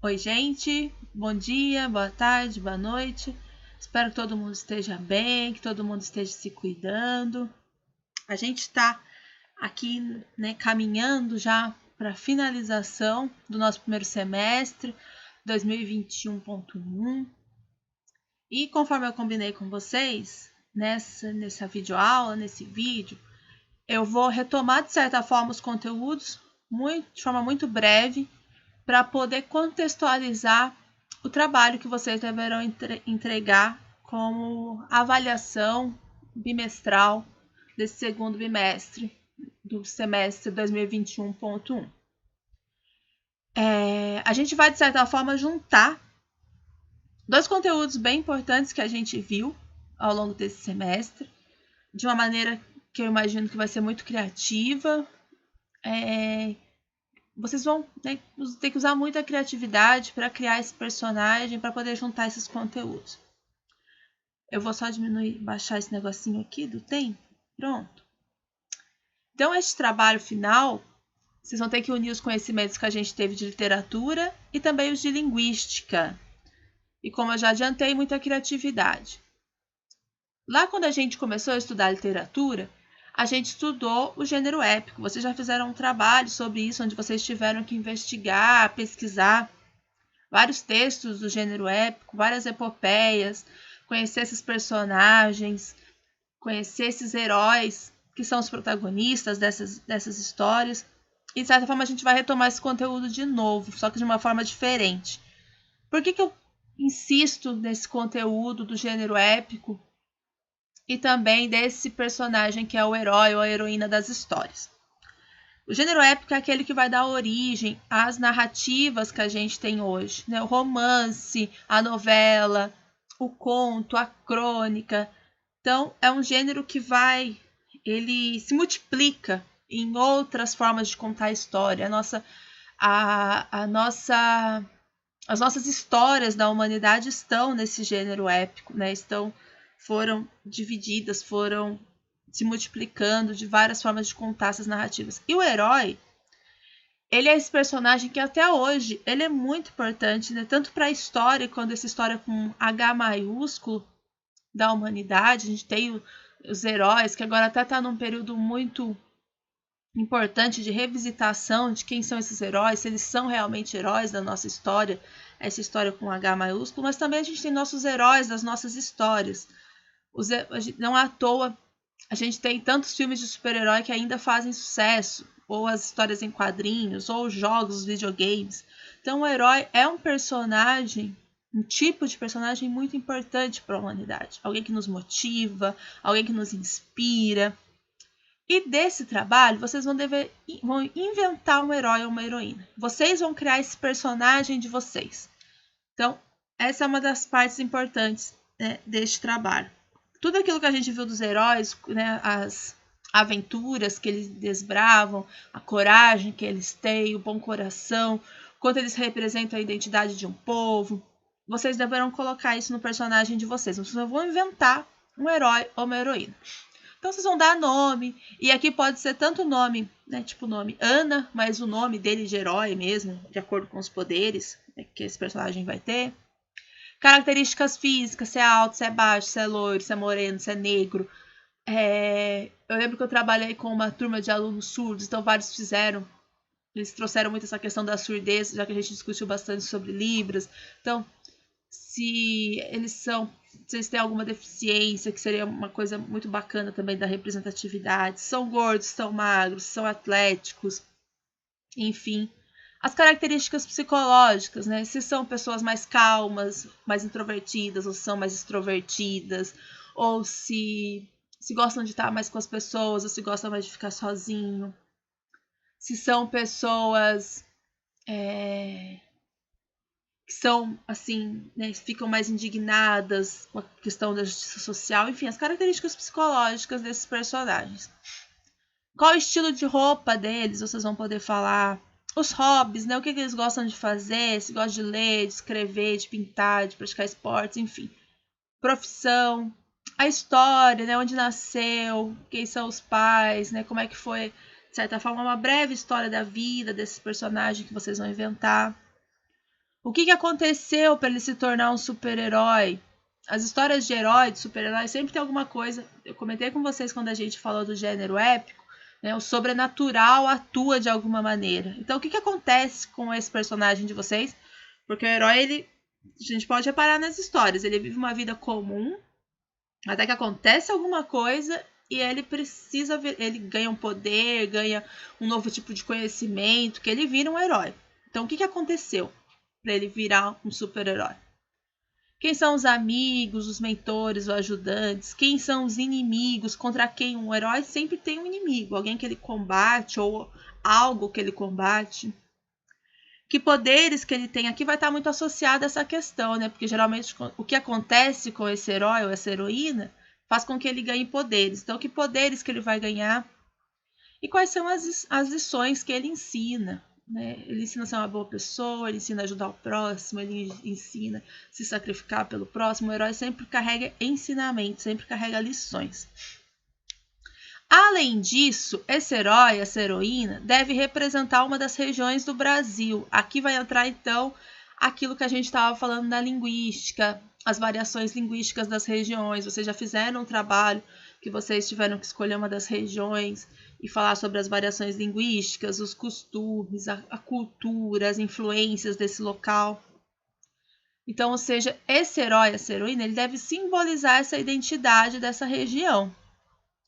Oi, gente. Bom dia, boa tarde, boa noite. Espero que todo mundo esteja bem, que todo mundo esteja se cuidando. A gente está aqui, né, caminhando já para a finalização do nosso primeiro semestre, 2021.1. E conforme eu combinei com vocês, nessa videoaula, nesse vídeo, eu vou retomar de certa forma os conteúdos de forma muito breve, para poder contextualizar o trabalho que vocês deverão entregar como avaliação bimestral desse segundo bimestre do semestre 2021.1. A gente vai, de certa forma, juntar dois conteúdos bem importantes que a gente viu ao longo desse semestre, de uma maneira que eu imagino que vai ser muito criativa. Vocês vão ter que usar muita criatividade para criar esse personagem, para poder juntar esses conteúdos. Eu vou só baixar esse negocinho aqui do tempo. Pronto. Então, este trabalho final, vocês vão ter que unir os conhecimentos que a gente teve de literatura e também os de linguística. E como eu já adiantei, muita criatividade. Lá quando a gente começou a estudar literatura, a gente estudou o gênero épico. Vocês já fizeram um trabalho sobre isso, onde vocês tiveram que investigar, pesquisar vários textos do gênero épico, várias epopeias, conhecer esses personagens, conhecer esses heróis que são os protagonistas dessas histórias. E, de certa forma, a gente vai retomar esse conteúdo de novo, só que de uma forma diferente. Por que eu insisto nesse conteúdo do gênero épico e também desse personagem que é o herói ou a heroína das histórias? O gênero épico é aquele que vai dar origem às narrativas que a gente tem hoje, né? O romance, a novela, o conto, a crônica. Então, é um gênero que ele se multiplica em outras formas de contar a história. As nossas histórias da humanidade estão nesse gênero épico, né? Foram divididas, foram se multiplicando de várias formas de contar essas narrativas. E o herói, ele é esse personagem que até hoje ele é muito importante, né? Tanto para a história, quando essa história com H maiúsculo da humanidade. A gente tem os heróis, que agora até está num período muito importante de revisitação de quem são esses heróis, se eles são realmente heróis da nossa história, essa história com H maiúsculo, mas também a gente tem nossos heróis das nossas histórias. Não à toa a gente tem tantos filmes de super-herói que ainda fazem sucesso, ou as histórias em quadrinhos, ou os jogos, os videogames. Então o herói é um personagem, um tipo de personagem muito importante para a humanidade. Alguém que nos motiva, alguém que nos inspira. E desse trabalho, vocês vão inventar um herói ou uma heroína. Vocês vão criar esse personagem de vocês. Então, essa é uma das partes importantes, né, deste trabalho. Tudo aquilo que a gente viu dos heróis, né, as aventuras que eles desbravam, a coragem que eles têm, o bom coração, quanto eles representam a identidade de um povo, vocês deverão colocar isso no personagem de vocês. Vocês vão inventar um herói ou uma heroína. Então vocês vão dar nome, e aqui pode ser tanto nome, né, tipo o nome Ana, mas o nome dele de herói mesmo, de acordo com os poderes, né, que esse personagem vai ter. Características físicas, se é alto, se é baixo, se é loiro, se é moreno, se é negro. Eu lembro que eu trabalhei com uma turma de alunos surdos, então vários eles trouxeram muito essa questão da surdez, já que a gente discutiu bastante sobre Libras. Então, se eles têm alguma deficiência, que seria uma coisa muito bacana também da representatividade, são gordos, são magros, são atléticos, enfim. As características psicológicas, né? Se são pessoas mais calmas, mais introvertidas, ou são mais extrovertidas, ou se gostam de estar mais com as pessoas, ou se gostam mais de ficar sozinho. Se são pessoas que são, assim, né, ficam mais indignadas com a questão da justiça social, enfim, as características psicológicas desses personagens. Qual o estilo de roupa deles, vocês vão poder falar. Os hobbies, né, o que eles gostam de fazer, se gostam de ler, de escrever, de pintar, de praticar esportes, enfim. Profissão, a história, né, onde nasceu, quem são os pais, né, como é que foi, de certa forma, uma breve história da vida desses personagens que vocês vão inventar. O que aconteceu para ele se tornar um super-herói? As histórias de herói, de super-herói, sempre tem alguma coisa. Eu comentei com vocês quando a gente falou do gênero épico, né? O sobrenatural atua de alguma maneira. Então, o que acontece com esse personagem de vocês? Porque o herói, a gente pode reparar nas histórias, ele vive uma vida comum, até que acontece alguma coisa e ele ele ganha um poder, ganha um novo tipo de conhecimento, que ele vira um herói. Então, o que aconteceu para ele virar um super-herói? Quem são os amigos, os mentores, os ajudantes? Quem são os inimigos? Contra quem um herói sempre tem um inimigo, alguém que ele combate ou algo que ele combate. Que poderes que ele tem aqui vai estar muito associado a essa questão, né? Porque geralmente o que acontece com esse herói ou essa heroína faz com que ele ganhe poderes. Então, que poderes que ele vai ganhar? E quais são as lições que ele ensina? Né? Ele ensina a ser uma boa pessoa, ele ensina a ajudar o próximo, ele ensina a se sacrificar pelo próximo. O herói sempre carrega ensinamento, sempre carrega lições. Além disso, esse herói, essa heroína, deve representar uma das regiões do Brasil. Aqui vai entrar, então, aquilo que a gente estava falando da linguística, as variações linguísticas das regiões. Vocês já fizeram um trabalho que vocês tiveram que escolher uma das regiões e falar sobre as variações linguísticas, os costumes, a cultura, as influências desse local. Então, ou seja, esse herói, essa heroína, ele deve simbolizar essa identidade dessa região.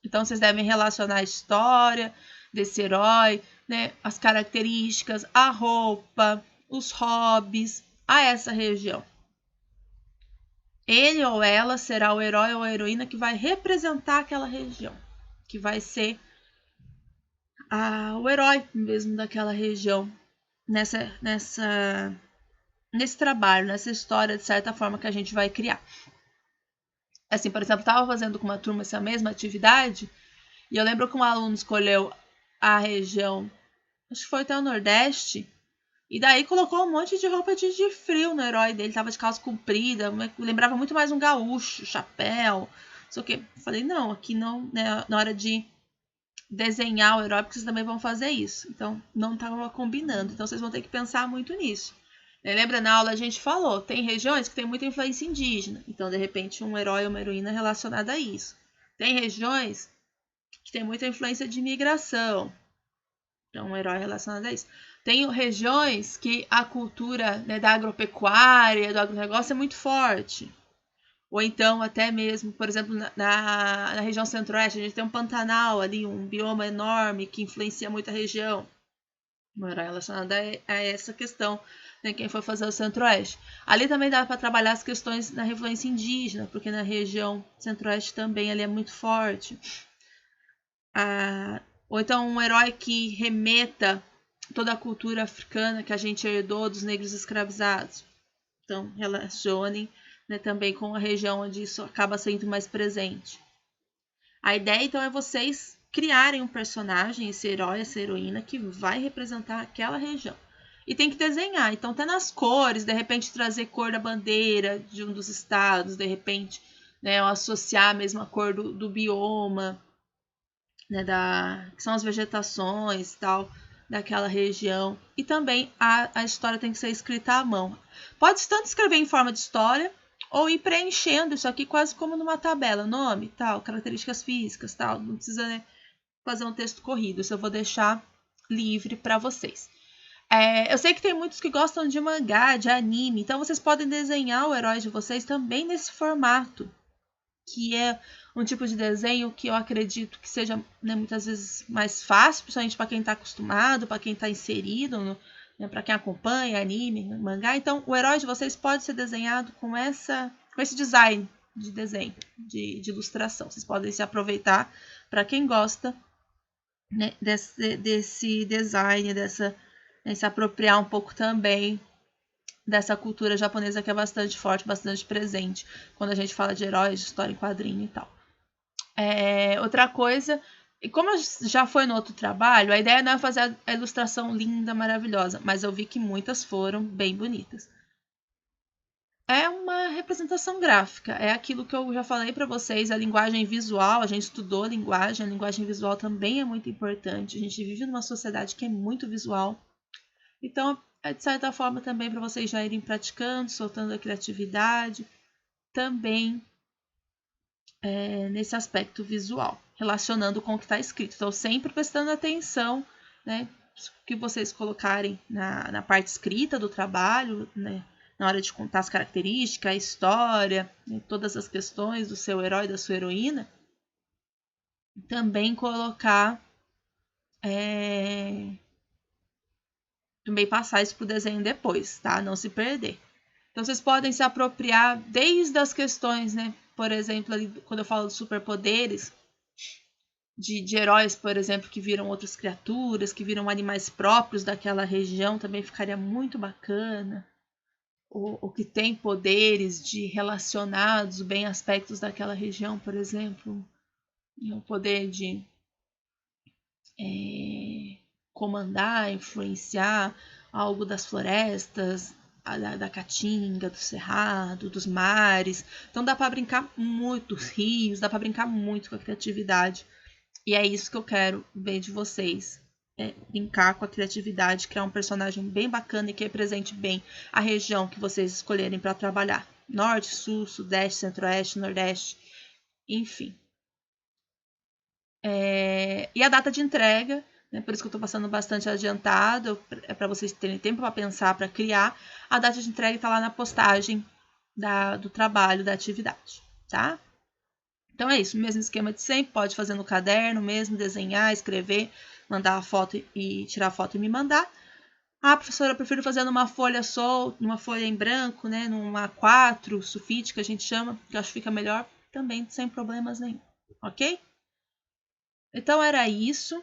Então, vocês devem relacionar a história desse herói, né, as características, a roupa, os hobbies a essa região. Ele ou ela será o herói ou a heroína que vai representar aquela região, que vai ser o herói mesmo daquela região nesse trabalho, nessa história, de certa forma, que a gente vai criar. Assim, por exemplo, eu estava fazendo com uma turma essa mesma atividade e eu lembro que um aluno escolheu a região, acho que foi até o Nordeste, e daí colocou um monte de roupa de frio no herói dele, tava de calça comprida, lembrava muito mais um gaúcho, chapéu, não sei o quê. Falei, não, aqui não, né, na hora de desenhar o herói, porque vocês também vão fazer isso. Então, não estava combinando. Então, vocês vão ter que pensar muito nisso. Lembra, na aula a gente falou, tem regiões que tem muita influência indígena. Então, de repente, um herói ou uma heroína relacionada a isso. Tem regiões que tem muita influência de migração. Então, um herói relacionado a isso. Tem regiões que a cultura, né, da agropecuária, do agronegócio é muito forte. Ou então, até mesmo, por exemplo, na região centro-oeste, a gente tem um Pantanal ali, um bioma enorme que influencia muito a região. Um herói relacionado a essa questão, né, quem for fazer o centro-oeste. Ali também dá para trabalhar as questões da influência indígena, porque na região centro-oeste também ali é muito forte. Ou então um herói que remeta toda a cultura africana que a gente herdou dos negros escravizados. Então, relacionem, né, também com a região onde isso acaba sendo mais presente. A ideia, então, é vocês criarem um personagem, esse herói, essa heroína, que vai representar aquela região. E tem que desenhar. Então, até nas cores, de repente trazer cor da bandeira de um dos estados, de repente, né, ou associar a mesma cor do bioma, né, que são as vegetações e tal, daquela região. E também a história tem que ser escrita à mão. Pode tanto escrever em forma de história, ou ir preenchendo isso aqui quase como numa tabela. Nome, tal, características físicas, tal. Não precisa, né, fazer um texto corrido. Isso eu vou deixar livre para vocês. Eu sei que tem muitos que gostam de mangá, de anime. Então, vocês podem desenhar o herói de vocês também nesse formato. Que é um tipo de desenho que eu acredito que seja, né, muitas vezes mais fácil, principalmente para quem está acostumado, para quem está inserido, né, para quem acompanha anime, mangá. Então, o herói de vocês pode ser desenhado com esse design de desenho, de ilustração. Vocês podem se aproveitar para quem gosta, né, desse design, né, se apropriar um pouco também dessa cultura japonesa que é bastante forte, bastante presente quando a gente fala de heróis, de história em quadrinho e tal. Outra coisa, e como já foi no outro trabalho, a ideia não é fazer a ilustração linda, maravilhosa, mas eu vi que muitas foram bem bonitas. É uma representação gráfica, é aquilo que eu já falei para vocês, a linguagem visual, a gente estudou a linguagem visual também é muito importante, a gente vive numa sociedade que é muito visual. Então, é de certa forma também para vocês já irem praticando, soltando a criatividade, também nesse aspecto visual, relacionando com o que está escrito. Então, sempre prestando atenção, né, que vocês colocarem na parte escrita do trabalho, né, na hora de contar as características, a história, né, todas as questões do seu herói, da sua heroína, também colocar, também passar isso para o desenho depois, tá? Não se perder. Então, vocês podem se apropriar desde as questões, né? Por exemplo, ali, quando eu falo de superpoderes, de heróis, por exemplo, que viram outras criaturas, que viram animais próprios daquela região, também ficaria muito bacana. Ou que tem poderes de relacionados bem aspectos daquela região, por exemplo. O poder de comandar, influenciar algo das florestas, da caatinga, do cerrado, dos mares. Então dá para brincar muito, os rios, dá para brincar muito com a criatividade. E é isso que eu quero ver de vocês. Brincar com a criatividade, criar um personagem bem bacana e que represente bem a região que vocês escolherem para trabalhar. Norte, Sul, Sudeste, Centro-Oeste, Nordeste, enfim. E a data de entrega, né, por isso que eu estou passando bastante adiantado, é para vocês terem tempo para pensar, para criar. A data de entrega está lá na postagem do trabalho, da atividade, tá? Então é isso, mesmo esquema de sempre, pode fazer no caderno mesmo, desenhar, escrever, mandar a foto e tirar a foto e me mandar. Ah, professora, eu prefiro fazer numa folha solta, numa folha em branco, né, numa A4, sulfite, que a gente chama, que eu acho que fica melhor, também sem problemas nenhum, ok? Então era isso.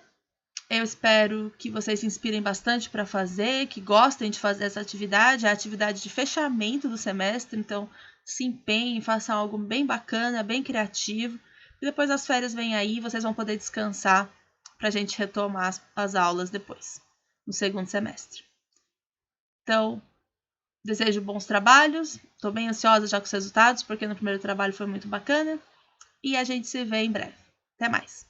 Eu espero que vocês se inspirem bastante para fazer, que gostem de fazer essa atividade, a atividade de fechamento do semestre, então se empenhem, façam algo bem bacana, bem criativo. E depois as férias vêm aí, vocês vão poder descansar para a gente retomar as aulas depois, no segundo semestre. Então, desejo bons trabalhos, estou bem ansiosa já com os resultados, porque no primeiro trabalho foi muito bacana, e a gente se vê em breve. Até mais!